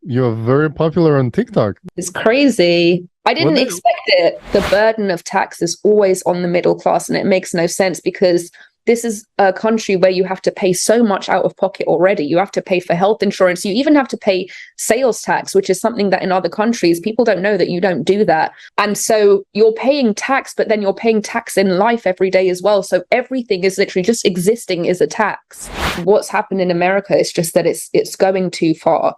you're very popular on TikTok. It's crazy. I didn't expect it. The burden of tax is always on the middle class, and it makes no sense because this is a country where you have to pay so much out of pocket already. You have to pay for health insurance. You even have to pay sales tax, which is something that in other countries, people don't know that you don't do that. And so you're paying tax, but then you're paying tax in life every day as well. So everything is literally just existing is a tax. What's happened in America is just that it's going too far.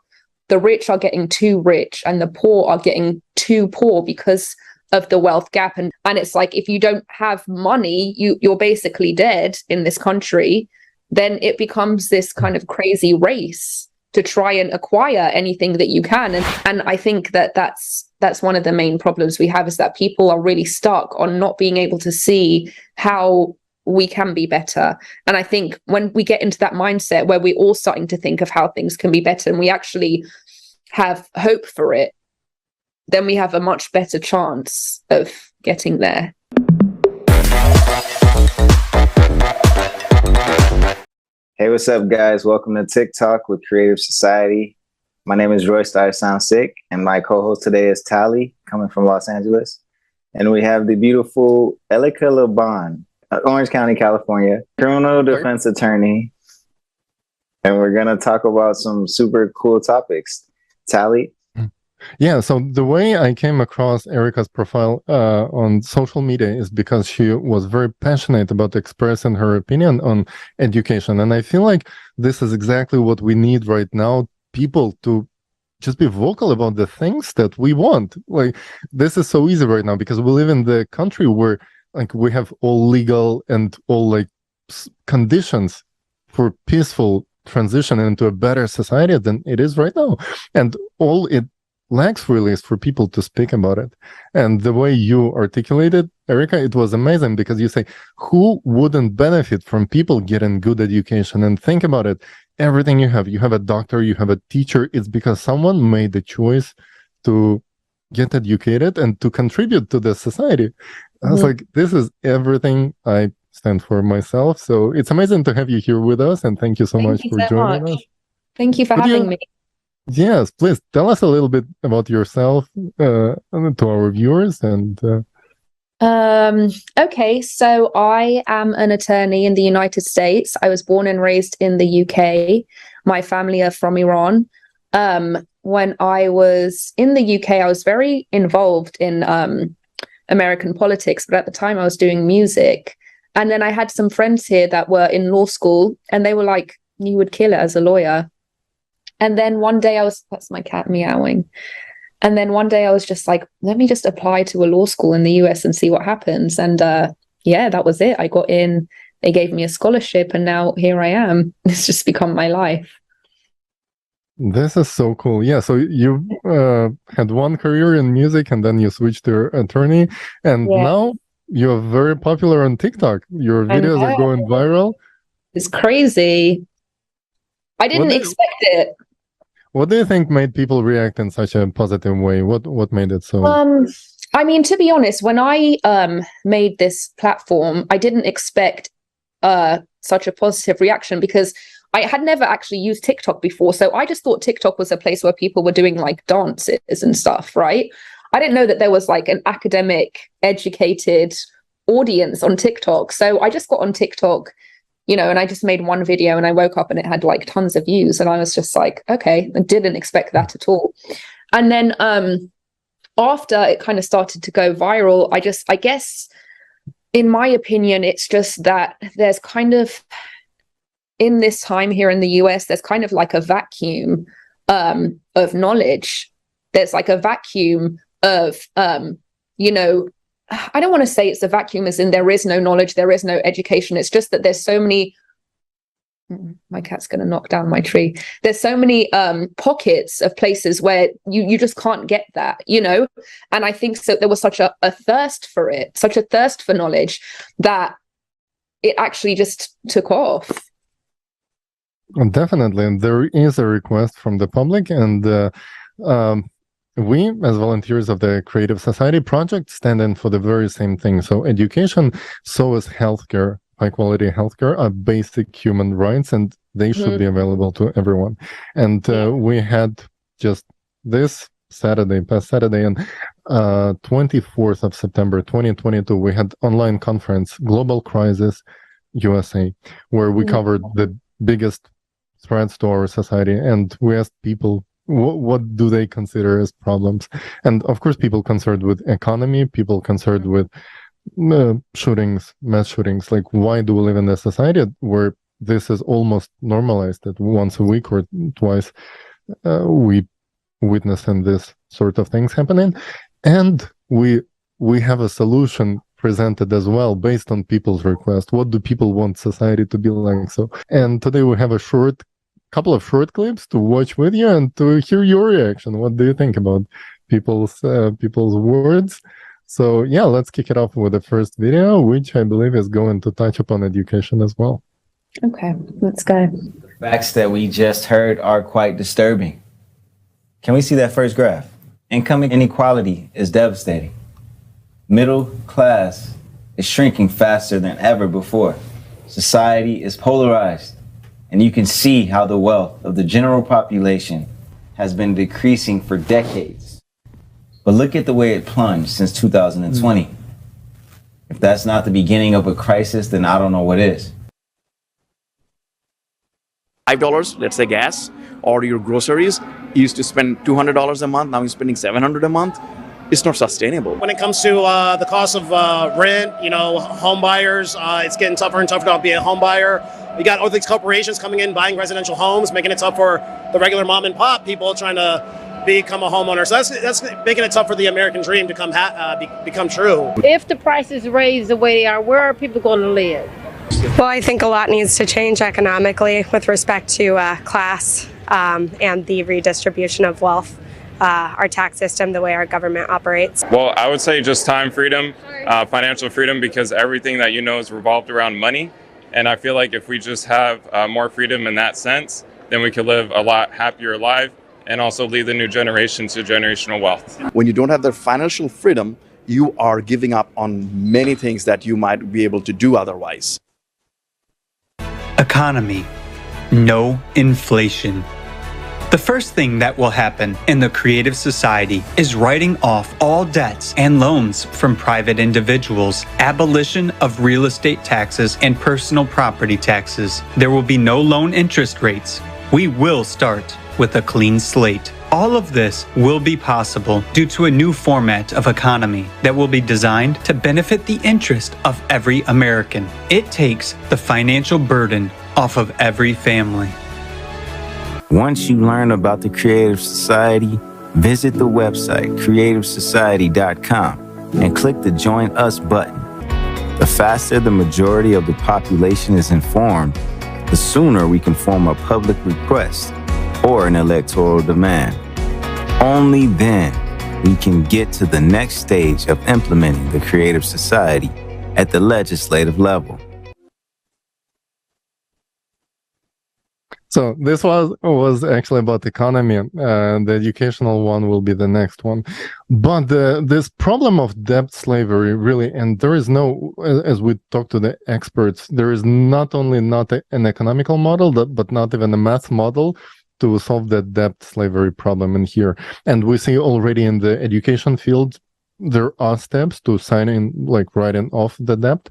The rich are getting too rich and the poor are getting too poor because of the wealth gap. And it's like, if you don't have money, you're basically dead in this country. Then it becomes this kind of crazy race to try and acquire anything that you can. And I think that's one of the main problems we have, is that people are really stuck on not being able to see how we can be better. And I think when we get into that mindset where we're all starting to think of how things can be better and we actually have hope for it, then we have a much better chance of getting there. Hey, what's up, guys? Welcome to TikTalk with Creative Society. My name is RoyStar SoundSeek, and my co-host today is Taliy, coming from Los Angeles. And we have the beautiful Elica Le Bon, Orange County, California, criminal defense attorney. And we're going to talk about some super cool topics. Taliy? Yeah, so the way I came across Erica's profile on social media is because she was very passionate about expressing her opinion on education. And I feel like this is exactly what we need right now, people to just be vocal about the things that we want. Like, this is so easy right now because we live in the country where like we have all legal and all like conditions for peaceful transition into a better society than it is right now. And all it lacks really is for people to speak about it. And the way you articulated, Erica, it was amazing because you say, who wouldn't benefit from people getting good education? And think about it, everything you have a doctor, you have a teacher, it's because someone made the choice to get educated and to contribute to the society. I was like, this is everything I stand for myself. So it's amazing to have you here with us, and thank you so much for joining us. Thank you for having me. Yes, please tell us a little bit about yourself to our viewers. And okay, so I am an attorney in the United States. I was born and raised in the UK. My family are from Iran. When I was in the UK, I was very involved in American politics, but at the time I was doing music. And then I had some friends here that were in law school, and they were like, you would kill it as a lawyer. And then one day that's my cat meowing. And then one day I was just like, let me just apply to a law school in the US and see what happens. And yeah, that was it. I got in, they gave me a scholarship, and now here I am. It's just become my life. This is so cool. Yeah, so you had one career in music and then you switched to attorney, and now you're very popular on TikTok. Your videos are going viral. It's crazy. I didn't expect it. What do you think made people react in such a positive way? What made it so? I mean, to be honest, when I made this platform, I didn't expect such a positive reaction because I had never actually used TikTok before. So I just thought TikTok was a place where people were doing like dances and stuff, right? I didn't know that there was like an academic, educated audience on TikTok. So I just got on TikTok, you know, and I just made one video and I woke up and it had like tons of views. And I was just like, okay, I didn't expect that at all. And then after it kind of started to go viral, I guess, in my opinion, it's just that there's kind of, in this time here in the US, there's kind of like a vacuum of knowledge. There's like a vacuum of, you know, I don't want to say it's a vacuum as in there is no knowledge, there is no education. It's just that there's so many, my cat's going to knock down my tree. There's so many pockets of places where you just can't get that, you know? And I think so there was such a thirst for it, such a thirst for knowledge that it actually just took off. Definitely. And there is a request from the public, and we, as volunteers of the Creative Society Project, stand in for the very same thing. So education, so is healthcare, high quality healthcare, are basic human rights, and they should be available to everyone. And we had just this past Saturday, and 24th of September 2022, we had online conference, Global Crisis USA, where we covered the biggest threats to our society, and we asked people what do they consider as problems. And of course, people concerned with economy, people concerned with shootings, mass shootings. Like, why do we live in a society where this is almost normalized, that once a week or twice we witnessing this sort of things happening? And we have a solution presented as well based on people's request. What do people want society to be like? So, and today we have a couple of short clips to watch with you and to hear your reaction. What do you think about people's words? So yeah, let's kick it off with the first video, which I believe is going to touch upon education as well. Okay, let's go. Facts that we just heard are quite disturbing. Can we see that first graph? Income inequality is devastating. Middle class is shrinking faster than ever before. Society is polarized, and you can see how the wealth of the general population has been decreasing for decades. But look at the way it plunged since 2020. If that's not the beginning of a crisis, then I don't know what is. $5, let's say gas, or your groceries, you used to spend $200 a month, now you're spending $700 a month. It's not sustainable. When it comes to the cost of rent, home buyers, it's getting tougher and tougher to be a home buyer. We got all these corporations coming in, buying residential homes, making it tough for the regular mom and pop people trying to become a homeowner. So that's making it tough for the American dream to become true. If the prices raise the way they are, where are people going to live? Well, I think a lot needs to change economically with respect to class and the redistribution of wealth, our tax system, the way our government operates. Well, I would say just time freedom, financial freedom, because everything that is revolved around money. And I feel like if we just have more freedom in that sense, then we could live a lot happier life and also lead the new generation to generational wealth. When you don't have the financial freedom, you are giving up on many things that you might be able to do otherwise. Economy. No inflation. The first thing that will happen in the creative society is writing off all debts and loans from private individuals, abolition of real estate taxes and personal property taxes. There will be no loan interest rates. We will start with a clean slate. All of this will be possible due to a new format of economy that will be designed to benefit the interest of every American. It takes the financial burden off of every family. Once you learn about the Creative Society, visit the website creativesociety.com and click the Join Us button. The faster the majority of the population is informed, the sooner we can form a public request or an electoral demand. Only then we can get to the next stage of implementing the Creative Society at the legislative level. So this was actually about economy. The educational one will be the next one. But this problem of debt slavery, really, and there is no, as we talk to the experts, there is not only not an economical model, but not even a math model to solve the debt slavery problem in here. And we see already in the education field, there are steps to signing, like writing off the debt.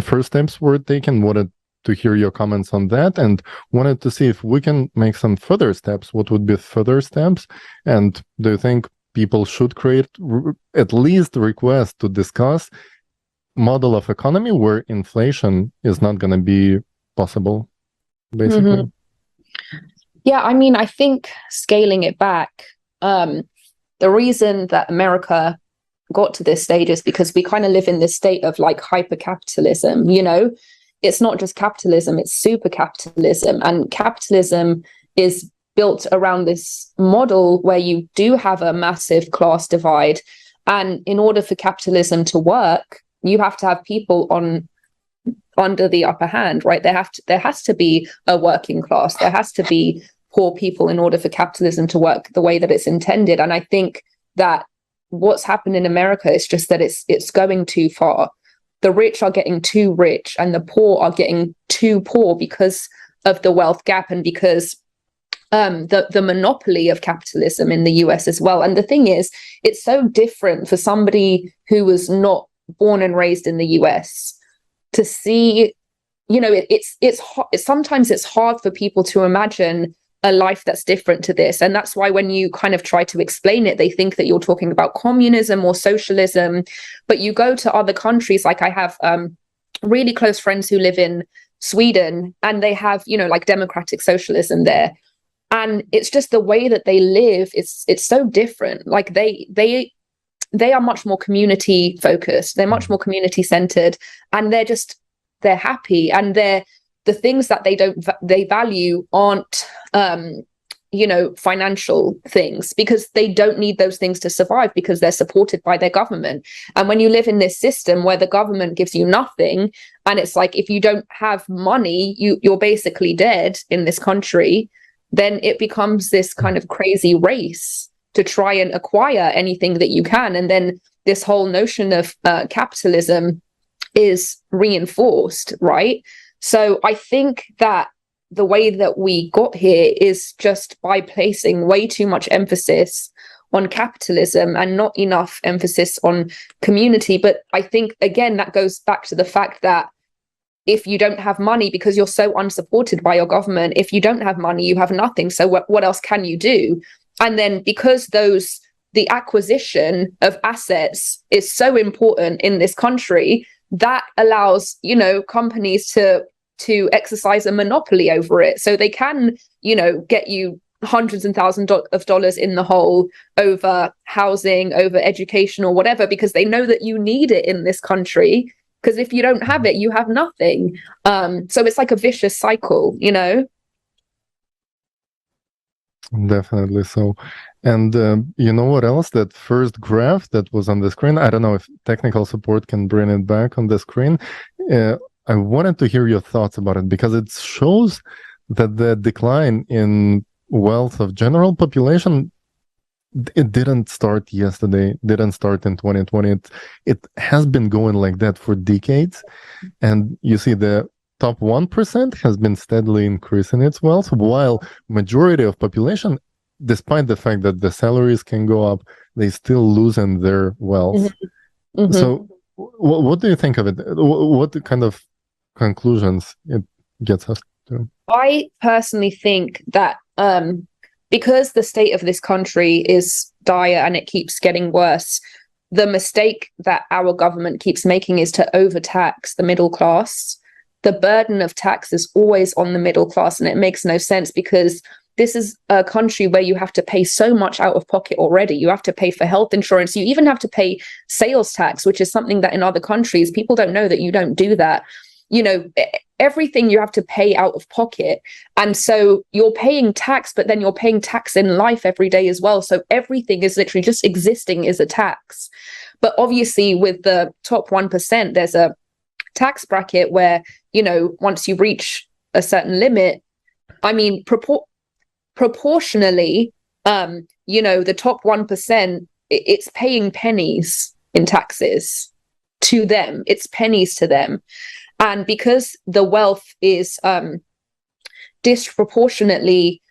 First steps were taken. Wanted to hear your comments on that, and wanted to see if we can make some further steps. What would be further steps? And do you think people should create at least a request to discuss model of economy where inflation is not going to be possible, basically? Mm-hmm. Yeah, I mean, I think scaling it back, the reason that America got to this stage is because we kind of live in this state of like hyper-capitalism, It's not just capitalism, it's super capitalism. And capitalism is built around this model where you do have a massive class divide. And in order for capitalism to work, you have to have people under the upper hand, right? There has to be a working class. There has to be poor people in order for capitalism to work the way that it's intended. And I think that what's happened in America is just that it's going too far. The rich are getting too rich and the poor are getting too poor because of the wealth gap and because the monopoly of capitalism in the US as well. And the thing is, it's so different for somebody who was not born and raised in the US to see, you know, sometimes it's hard for people to imagine a life that's different to this. And that's why when you kind of try to explain it, they think that you're talking about communism or socialism. But you go to other countries, like I have really close friends who live in Sweden, and they have, you know, like democratic socialism there. And it's just the way that they live, it's so different. Like they are much more community focused, they're much more community centered, and they're happy, and the things that they value aren't you know, financial things, because they don't need those things to survive, because they're supported by their government. And when you live in this system where the government gives you nothing, and it's like, if you don't have money, you're basically dead in this country, then it becomes this kind of crazy race to try and acquire anything that you can. And then this whole notion of capitalism is reinforced, right? So I think that the way that we got here is just by placing way too much emphasis on capitalism and not enough emphasis on community. But I think, again, that goes back to the fact that if you don't have money, because you're so unsupported by your government, if you don't have money, you have nothing. So what else can you do? And then because the acquisition of assets is so important in this country, that allows, you know, companies to exercise a monopoly over it. So they can, you know, get you hundreds and thousands of dollars in the hole over housing, over education or whatever, because they know that you need it in this country. Because if you don't have it, you have nothing. So it's like a vicious cycle, you know? Definitely so. And you know what else? That first graph that was on the screen, I don't know if technical support can bring it back on the screen. I wanted to hear your thoughts about it, because it shows that the decline in wealth of general population, it didn't start yesterday, didn't start in 2020. It has been going like that for decades. And you see the top 1% has been steadily increasing its wealth, while majority of population, despite the fact that the salaries can go up, they still losing their wealth. Mm-hmm. Mm-hmm. So what do you think of it? What kind of conclusions it gets us to? I personally think that because the state of this country is dire and it keeps getting worse, the mistake that our government keeps making is to overtax the middle class. The burden of tax is always on the middle class, and it makes no sense, because this is a country where you have to pay so much out of pocket already. You have to pay for health insurance. You even have to pay sales tax, which is something that in other countries, people don't know that you don't do that. You know, everything you have to pay out of pocket. And so you're paying tax, but then you're paying tax in life every day as well. So everything is literally just existing is a tax. But obviously with the top 1%, there's a tax bracket where, you know, once you reach a certain limit, I mean, proportionally, you know, the top 1%, it's paying pennies in taxes to them. It's pennies to them. And because the wealth is disproportionately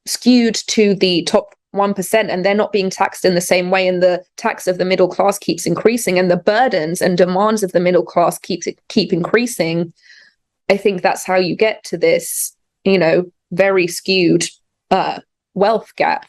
skewed to the top 1%, and they're not being taxed in the same way, and the tax of the middle class keeps increasing, and the burdens and demands of the middle class keep increasing, I think that's how you get to this, you know, very skewed wealth gap.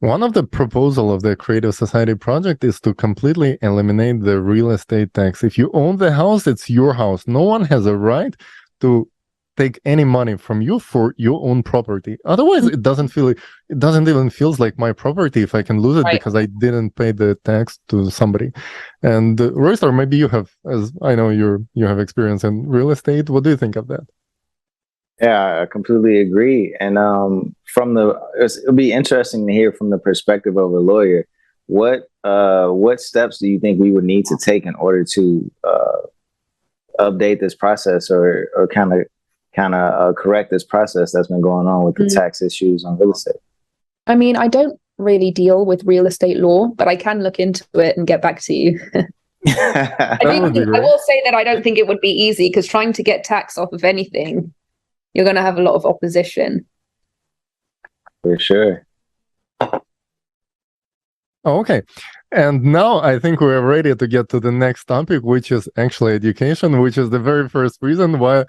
One of the proposals of the Creative Society project is to completely eliminate the real estate tax. If you own the house, it's your house. No one has a right to take any money from you for your own property. Otherwise, it doesn't even feels like my property if I can lose it, right, because I didn't pay the tax to somebody. And RoyStar, maybe you have, as I know you have experience in real estate. What do you think of that? Yeah, I completely agree. And it'll be interesting to hear from the perspective of a lawyer. What steps do you think we would need to take in order to update this process, or kind of correct this process that's been going on with the tax issues on real estate? I mean, I don't really deal with real estate law, but I can look into it and get back to you. I will say that I don't think it would be easy, because trying to get tax off of anything you're going to have a lot of opposition. For sure. Oh, okay. And now I think we're ready to get to the next topic, which is actually education, which is the very first reason why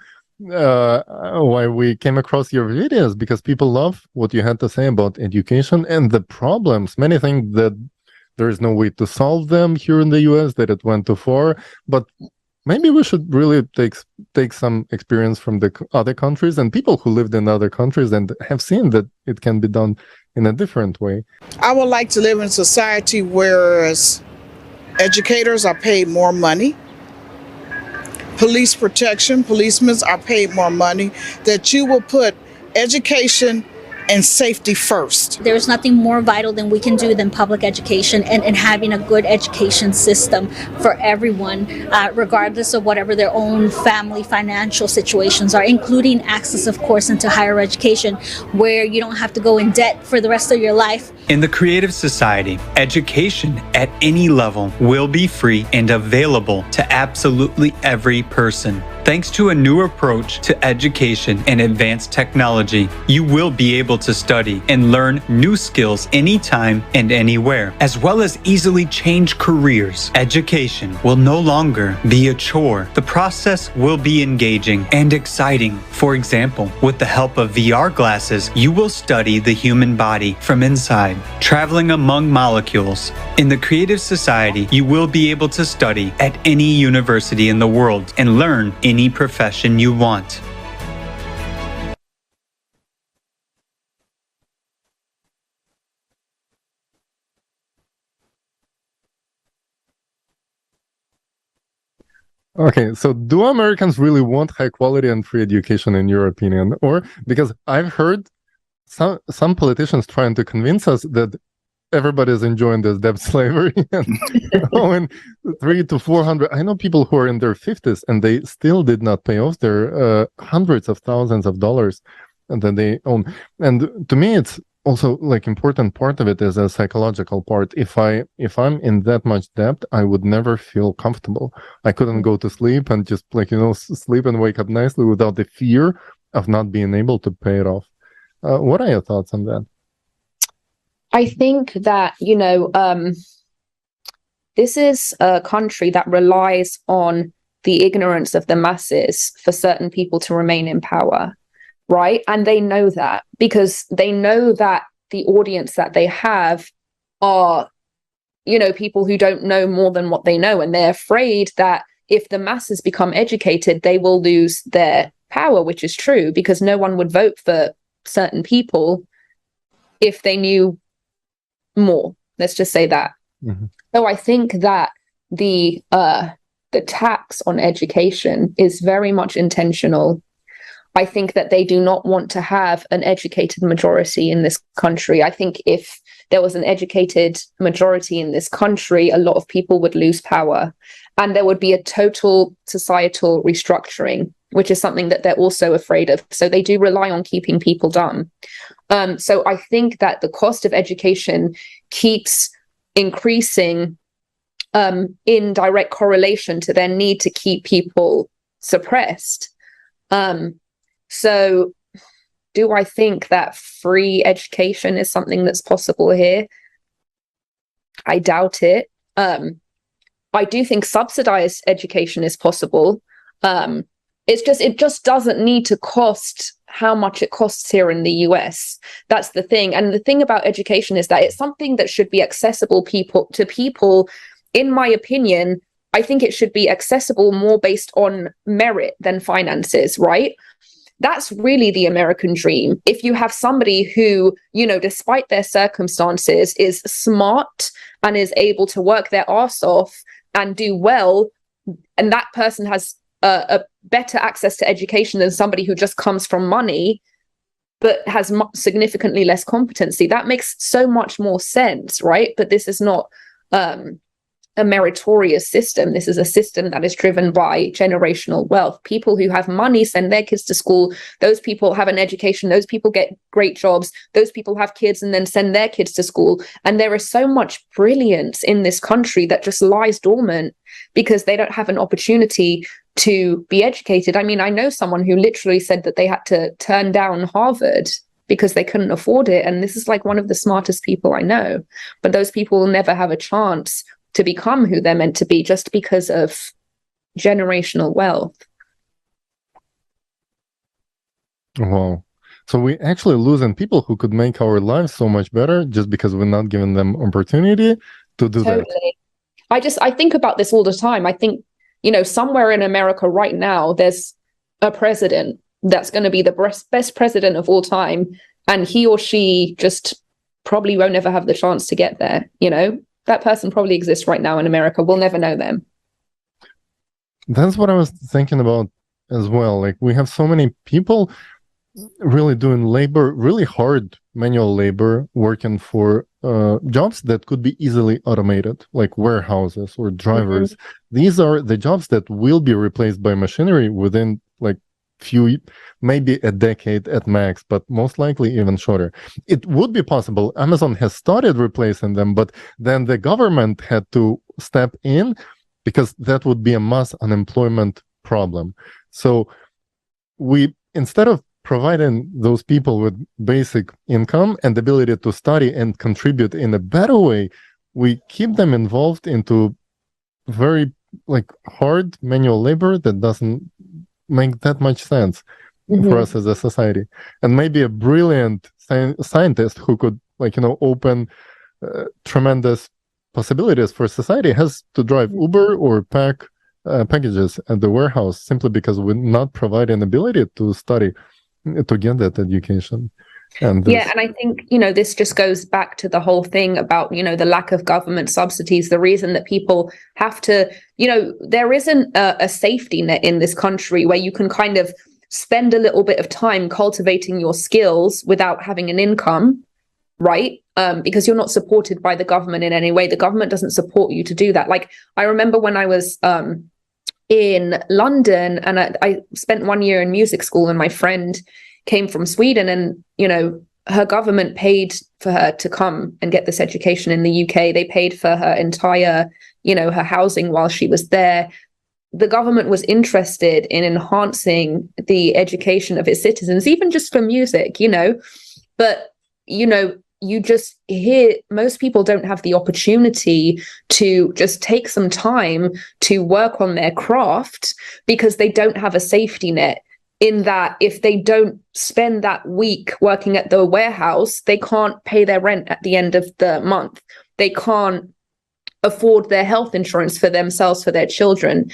we came across your videos, because people love what you had to say about education and the problems. Many think that there is no way to solve them here in the US, that it went too far, but maybe we should really take some experience from the other countries and people who lived in other countries and have seen that it can be done in a different way. I would like to live in a society where educators are paid more money, police protection, policemen are paid more money, that you will put education and safety first. There's nothing more vital than we can do than public education and having a good education system for everyone, regardless of whatever their own family financial situations are, including access, of course, into higher education, where you don't have to go in debt for the rest of your life. In the creative society, education at any level will be free and available to absolutely every person. Thanks to a new approach to education and advanced technology, you will be able to study and learn new skills anytime and anywhere, as well as easily change careers. Education will no longer be a chore. The process will be engaging and exciting. For example, with the help of VR glasses, you will study the human body from inside, traveling among molecules. In the creative society, you will be able to study at any university in the world and learn any profession you want. Okay, so do Americans really want high quality and free education, in your opinion? Or because I've heard some politicians trying to convince us that everybody's enjoying this debt slavery and owing 300 to 400. I know people who are in their 50s and they still did not pay off their hundreds of thousands of dollars that they own. And to me, it's also like important part of it is a psychological part. If I'm in that much debt, I would never feel comfortable. I couldn't go to sleep and just sleep and wake up nicely without the fear of not being able to pay it off. What are your thoughts on that? I think that, this is a country that relies on the ignorance of the masses for certain people to remain in power, right? And they know that because they know that the audience that they have are, people who don't know more than what they know. And they're afraid that if the masses become educated, they will lose their power, which is true, because no one would vote for certain people if they knew more. Let's just say that. Mm-hmm. So I think that the tax on education is very much intentional. I think that they do not want to have an educated majority in this country. I think if there was an educated majority in this country, a lot of people would lose power and there would be a total societal restructuring, which is something that they're also afraid of. So they do rely on keeping people dumb. So I think that the cost of education keeps increasing in direct correlation to their need to keep people suppressed. So do I think that free education is something that's possible here? I doubt it. I do think subsidized education is possible. It just doesn't need to cost how much it costs here in the US. That's the thing. And the thing about education is that it's something that should be accessible to people. In my opinion, I think it should be accessible more based on merit than finances, right? That's really the American dream. If you have somebody who, despite their circumstances, is smart and is able to work their arse off and do well, and that person has a better access to education than somebody who just comes from money but has significantly less competency, that makes so much more sense, right? But this is not a meritorious system. This is a system that is driven by generational wealth. People who have money send their kids to school. Those people have an education. Those people get great jobs. Those people have kids and then send their kids to school. And there is so much brilliance in this country that just lies dormant because they don't have an opportunity to be educated. I mean, I know someone who literally said that they had to turn down Harvard because they couldn't afford it. And this is like one of the smartest people I know. But those people will never have a chance to become who they're meant to be just because of generational wealth. Wow. So we actually losing people who could make our lives so much better just because we're not giving them opportunity to do that. I think about this all the time. I think, somewhere in America right now, there's a president that's going to be the best president of all time. And he or she just probably won't ever have the chance to get there. That person probably exists right now in America. We'll never know them. That's what I was thinking about as well. Like, we have so many people really doing labor, really hard manual labor, working for jobs that could be easily automated, like warehouses or drivers. These are the jobs that will be replaced by machinery within like maybe a decade at max, but most likely even shorter. It would be possible. Amazon has started replacing them, but then the government had to step in because that would be a mass unemployment problem. So instead of providing those people with basic income and the ability to study and contribute in a better way, we keep them involved into very hard manual labor that doesn't make that much sense for us as a society. And maybe a brilliant scientist who could open tremendous possibilities for society has to drive Uber or pack packages at the warehouse simply because we're not providing ability to study, to get that education. And I think, this just goes back to the whole thing about, the lack of government subsidies, the reason that people have to, there isn't a safety net in this country where you can kind of spend a little bit of time cultivating your skills without having an income, right? Because you're not supported by the government in any way. The government doesn't support you to do that. Like, I remember when I was in London and I spent 1 year in music school, and my friend came from Sweden, and her government paid for her to come and get this education in the UK. They paid for her entire, her housing while she was there. The government was interested in enhancing the education of its citizens, even just for music, but you just hear most people don't have the opportunity to just take some time to work on their craft because they don't have a safety net, in that if they don't spend that week working at the warehouse, they can't pay their rent at the end of the month. They can't afford their health insurance for themselves, for their children.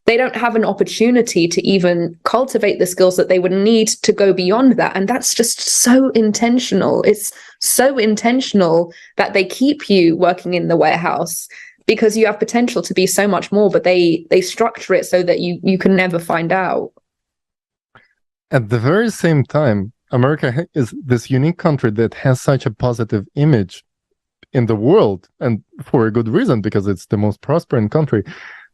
They don't have an opportunity to even cultivate the skills that they would need to go beyond that. And that's just so intentional. It's so intentional that they keep you working in the warehouse because you have potential to be so much more, but they structure it so that you can never find out. At the very same time, America is this unique country that has such a positive image in the world, and for a good reason, because it's the most prospering country,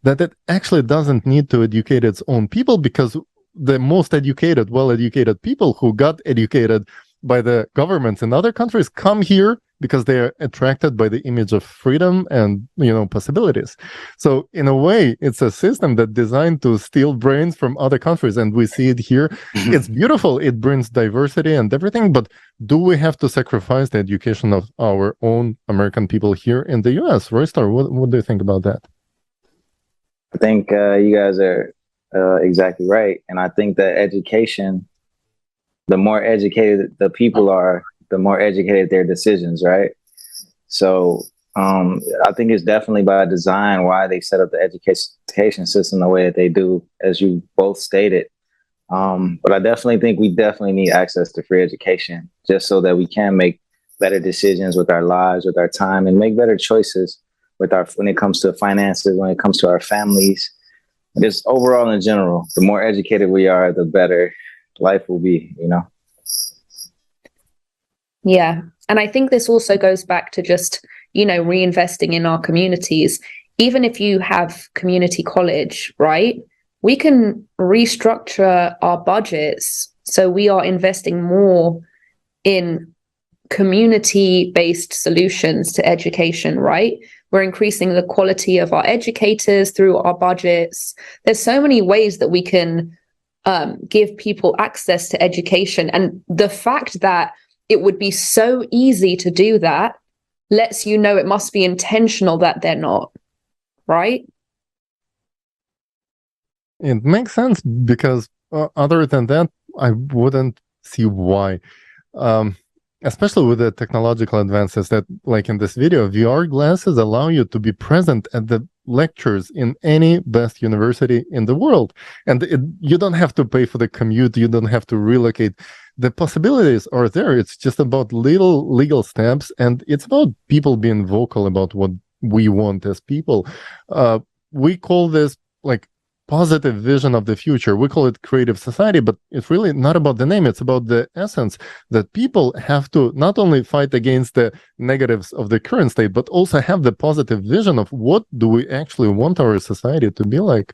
that it actually doesn't need to educate its own people, because the most educated, well-educated people who got educated by the governments in other countries come here because they are attracted by the image of freedom and possibilities. So in a way, it's a system that's designed to steal brains from other countries, and we see it here. It's beautiful. It brings diversity and everything, but do we have to sacrifice the education of our own American people here in the US? RoyStar, what do you think about that? I think you guys are exactly right. And I think that education, the more educated the people are, the more educated their decisions, right? So I think it's definitely by design why they set up the education system the way that they do, as you both stated. But I definitely think we definitely need access to free education just so that we can make better decisions with our lives, with our time, and make better choices when it comes to finances, when it comes to our families, just overall in general. The more educated we are, the better life will be, Yeah. And I think this also goes back to just, reinvesting in our communities. Even if you have community college, right? We can restructure our budgets so we are investing more in community-based solutions to education, right? We're increasing the quality of our educators through our budgets. There's so many ways that we can give people access to education. And the fact that it would be so easy to do that lets you know it must be intentional that they're not, right? It makes sense because other than that, I wouldn't see why. Especially with the technological advances that, like in this video, VR glasses allow you to be present at the lectures in any best university in the world. And you don't have to pay for the commute. You don't have to relocate. The possibilities are there. It's just about little legal steps. And it's about people being vocal about what we want as people. We call this like positive vision of the future. We call it creative society, but it's really not about the name. It's about the essence that people have to not only fight against the negatives of the current state, but also have the positive vision of what do we actually want our society to be like.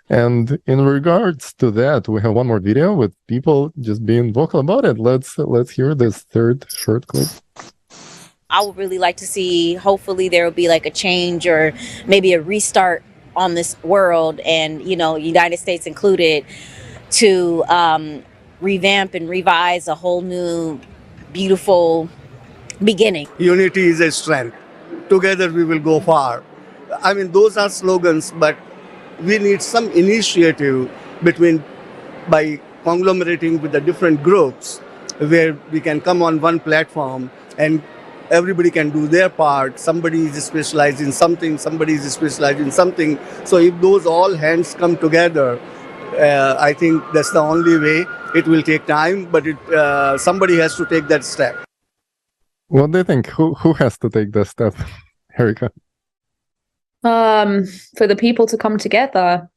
And in regards to that, we have one more video with people just being vocal about it. Let's hear this third short clip. I would really like to see, hopefully there will be like a change or maybe a restart on this world, and United States included, to revamp and revise a whole new beautiful beginning. Unity is a strength. Together we will go far. I mean, those are slogans, but we need some initiative by conglomerating with the different groups where we can come on one platform and everybody can do their part. Somebody is specialized in something, somebody is specialized in something. So if those all hands come together, I think that's the only way. It will take time, but somebody has to take that step. What do you think? Who has to take that step, Erica? For the people to come together,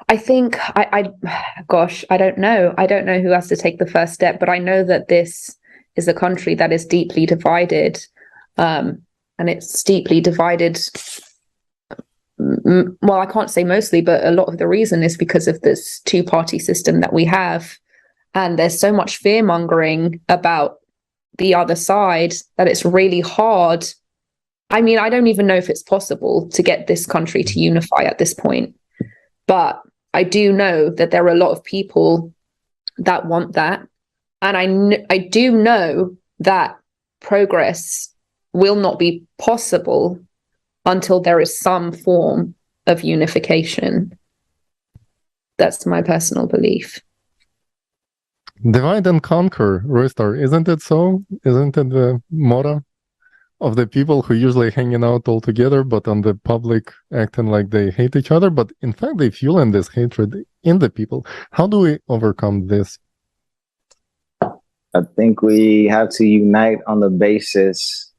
I think, I don't know. I don't know who has to take the first step, but I know that this is a country that is deeply divided, and it's deeply divided. Well, I can't say mostly, but a lot of the reason is because of this two-party system that we have, and there's so much fear-mongering about the other side that it's really hard. I mean, I don't even know if it's possible to get this country to unify at this point, but I do know that there are a lot of people that want that. And I do know that progress will not be possible until there is some form of unification. That's my personal belief. Divide and conquer, RoyStar. Isn't it so? Isn't it the motto of the people who usually hanging out all together, but on the public acting like they hate each other? But in fact, they fueling this hatred in the people. How do we overcome this? I think we have to unite on the basis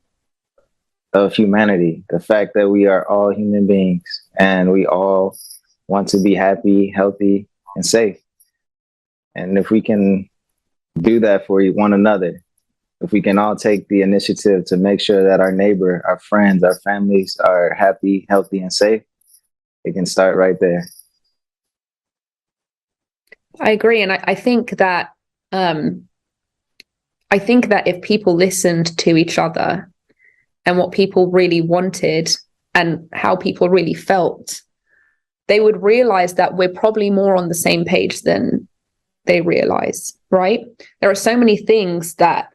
of humanity, the fact that we are all human beings and we all want to be happy, healthy, and safe. And if we can do that for one another, if we can all take the initiative to make sure that our neighbor, our friends, our families are happy, healthy, and safe, it can start right there. I agree. And I think that if people listened to each other and what people really wanted and how people really felt, they would realize that we're probably more on the same page than they realize, right? There are so many things that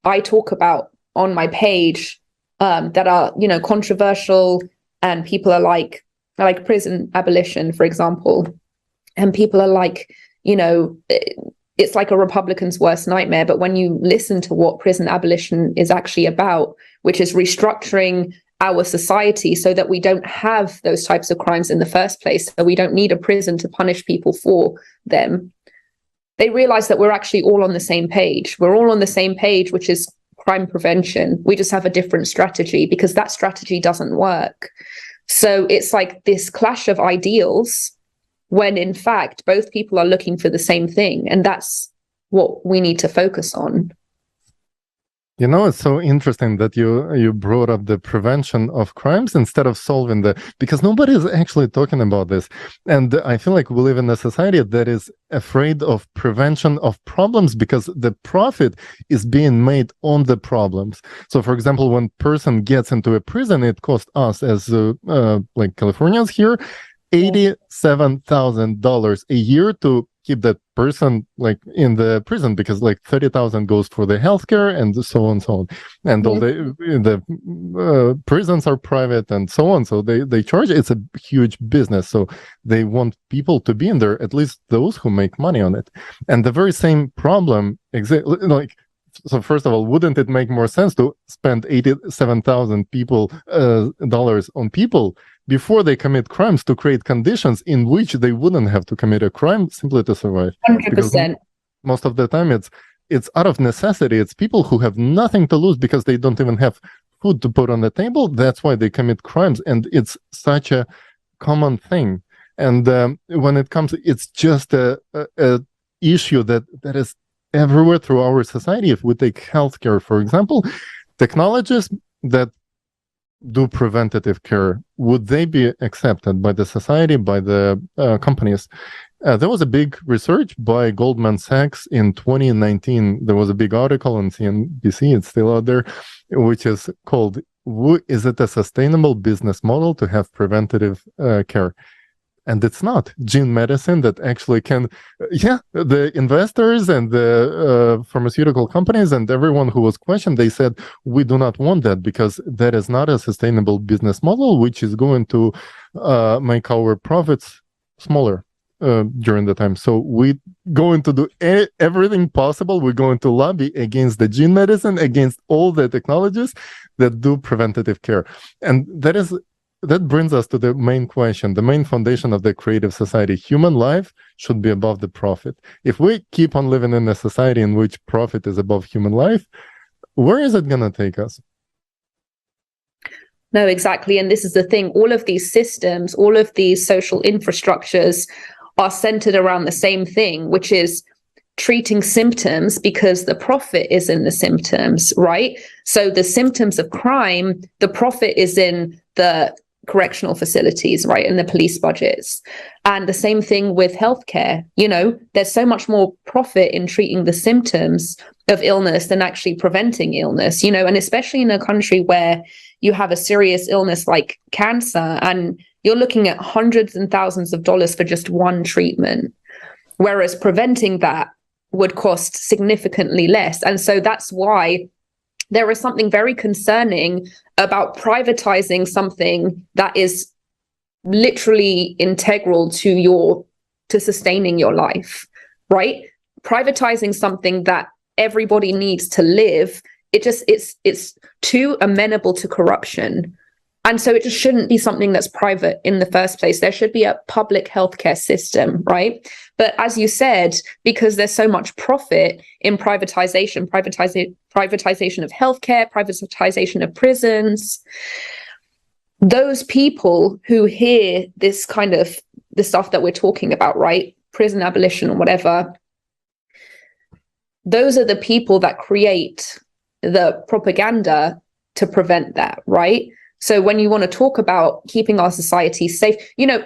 I talk about on my page that are, controversial, and people are like prison abolition, for example. And people are like, it's like a Republican's worst nightmare. But when you listen to what prison abolition is actually about, which is restructuring our society so that we don't have those types of crimes in the first place, so we don't need a prison to punish people for them, they realize that we're actually all on the same page. We're all on the same page, which is crime prevention. We just have a different strategy because that strategy doesn't work. So it's like this clash of ideals when in fact both people are looking for the same thing, and that's what we need to focus on. You know, it's so interesting that you brought up the prevention of crimes instead of solving because nobody is actually talking about this. And I feel like we live in a society that is afraid of prevention of problems because the profit is being made on the problems. So, for example, when person gets into a prison, it costs us as like Californians here, $87,000 a year to keep that person like in the prison, because like 30,000 goes for the healthcare and so on and so on, and all the prisons are private and so on, so they charge. It's a huge business, so they want people to be in there, at least those who make money on it. And the very same problem like, so first of all, wouldn't it make more sense to spend $87,000 on people before they commit crimes, to create conditions in which they wouldn't have to commit a crime simply to survive? 100%. Most of the time it's out of necessity. It's people who have nothing to lose because they don't even have food to put on the table. That's why they commit crimes, and it's such a common thing. And when it comes, it's just a issue that is everywhere through our society. If we take healthcare, for example, technologies that do preventative care, would they be accepted by the society, by the companies? There was a big research by Goldman Sachs in 2019. There was a big article on CNBC, it's still out there, which is called, is it a sustainable business model to have preventative care? And it's not. Gene medicine that actually can, the investors and the pharmaceutical companies and everyone who was questioned, they said, we do not want that because that is not a sustainable business model, which is going to make our profits smaller during the time. So we're going to do everything possible. We're going to lobby against the gene medicine, against all the technologies that do preventative care. And that brings us to the main question, the main foundation of the creative society. Human life should be above the profit. If we keep on living in a society in which profit is above human life, where is it going to take us? No, exactly. And this is the thing. All of these systems, all of these social infrastructures are centered around the same thing, which is treating symptoms because the profit is in the symptoms, right? So the symptoms of crime, the profit is in the correctional facilities, right, and the police budgets. And the same thing with healthcare. You know, there's so much more profit in treating the symptoms of illness than actually preventing illness, you know, and especially in a country where you have a serious illness like cancer and you're looking at hundreds and thousands of dollars for just one treatment, whereas preventing that would cost significantly less. And so that's why there is something very concerning about privatizing something that is literally integral to sustaining your life, right? Privatizing something that everybody needs to live, it's too amenable to corruption. And so it just shouldn't be something that's private in the first place. There should be a public healthcare system, right? But as you said, because there's so much profit in privatization of healthcare, privatization of prisons, those people who hear this kind of the stuff that we're talking about, right? Prison abolition or whatever, those are the people that create the propaganda to prevent that, right? So when you want to talk about keeping our society safe, you know,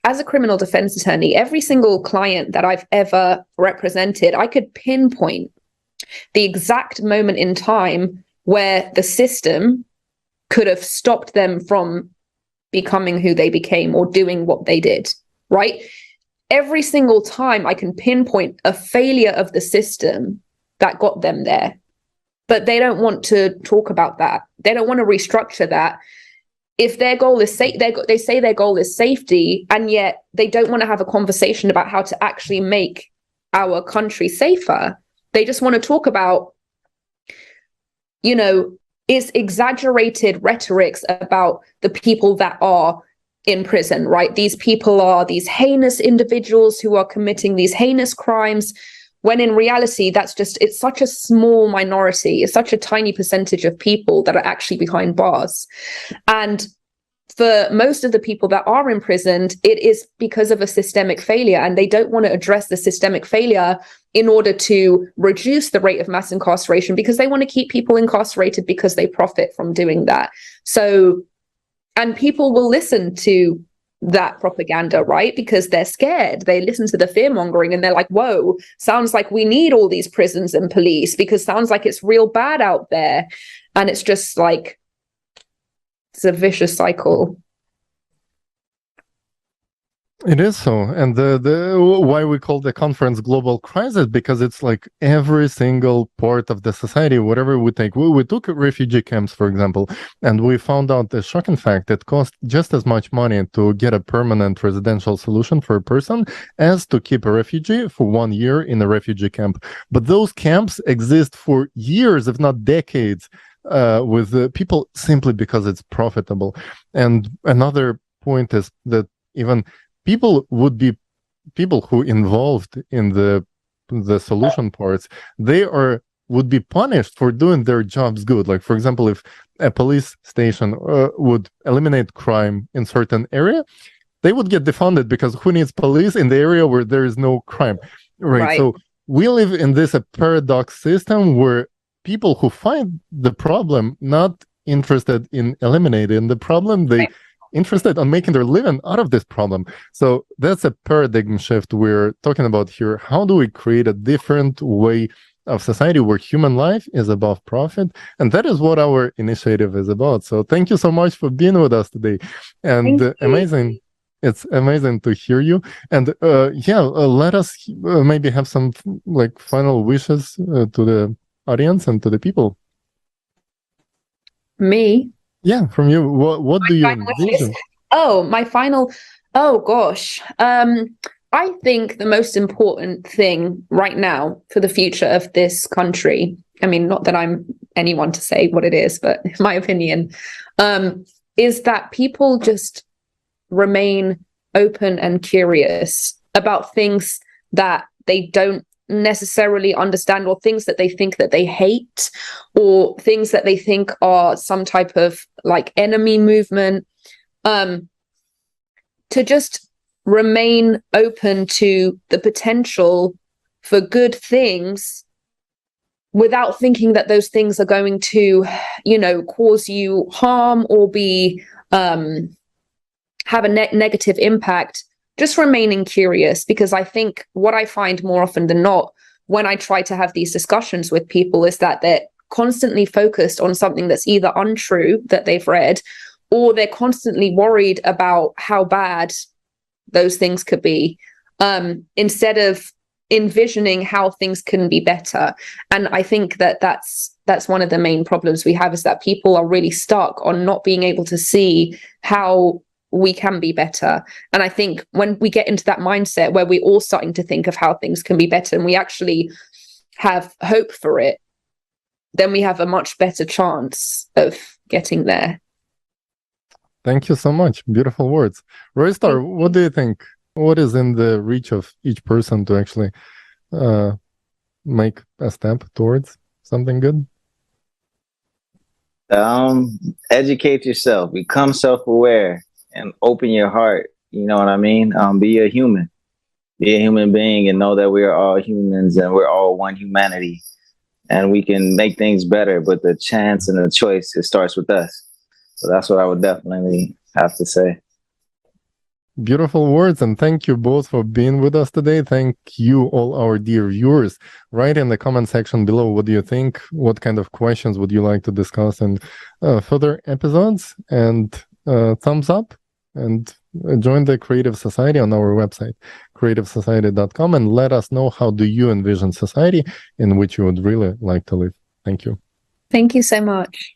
as a criminal defense attorney, every single client that I've ever represented, I could pinpoint the exact moment in time where the system could have stopped them from becoming who they became or doing what they did, right? Every single time I can pinpoint a failure of the system that got them there. But they don't want to talk about that. They don't want to restructure that. If their goal is they say their goal is safety, and yet they don't want to have a conversation about how to actually make our country safer. They just want to talk about, you know, is exaggerated rhetorics about the people that are in prison, right? These people are these heinous individuals who are committing these heinous crimes, when in reality, it's such a small minority, it's such a tiny percentage of people that are actually behind bars. And for most of the people that are imprisoned, it is because of a systemic failure, and they don't want to address the systemic failure in order to reduce the rate of mass incarceration, because they want to keep people incarcerated because they profit from doing that. So, and people will listen to that propaganda, right? Because they're scared. They listen to the fear mongering and they're like, whoa, sounds like we need all these prisons and police, because sounds like it's real bad out there. And it's just like, it's a vicious cycle. It is so. And the why we call the conference Global Crisis, because it's like every single part of the society, whatever we take. We took refugee camps, for example, and we found out the shocking fact that it cost just as much money to get a permanent residential solution for a person as to keep a refugee for 1 year in a refugee camp. But those camps exist for years, if not decades, with people simply because it's profitable. And another point is that even people who involved in the solution parts, would be punished for doing their jobs good. Like, for example, if a police station would eliminate crime in certain area, they would get defunded, because who needs police in the area where there is no crime, right? So we live in this paradox system where people who find the problem not interested in eliminating the problem, they interested on making their living out of this problem. So that's a paradigm shift we're talking about here. How do we create a different way of society where human life is above profit? And that is what our initiative is about. So thank you so much for being with us today. And amazing. It's amazing to hear you. And let us maybe have some like final wishes to the audience and to the people. Me? Yeah, from you. What do you envision? Oh gosh. I think the most important thing right now for the future of this country, I mean, not that I'm anyone to say what it is, but my opinion, is that people just remain open and curious about things that they don't necessarily understand, or things that they think that they hate, or things that they think are some type of like enemy movement, to just remain open to the potential for good things without thinking that those things are going to, cause you harm or be have a negative impact. Just remaining curious, because I think what I find more often than not when I try to have these discussions with people is that they're constantly focused on something that's either untrue that they've read, or they're constantly worried about how bad those things could be, instead of envisioning how things can be better. And I think that that's one of the main problems we have, is that people are really stuck on not being able to see how we can be better. And I think when we get into that mindset where we're all starting to think of how things can be better, and we actually have hope for it, then we have a much better chance of getting there. Thank you so much. Beautiful words. RoyStar, what do you think? What is in the reach of each person to actually make a step towards something good? Educate yourself, become self-aware, and open your heart. You know what I mean? Be a human being, and know that we are all humans and we're all one humanity, and we can make things better. But the chance and the choice, it starts with us. So that's what I would definitely have to say. Beautiful words, and thank you both for being with us today. Thank you, all our dear viewers. Write in the comment section below, what do you think? What kind of questions would you like to discuss in further episodes? And thumbs up, and join the Creative Society on our website, creativesociety.com, and let us know, how do you envision society in which you would really like to live. Thank you. Thank you so much.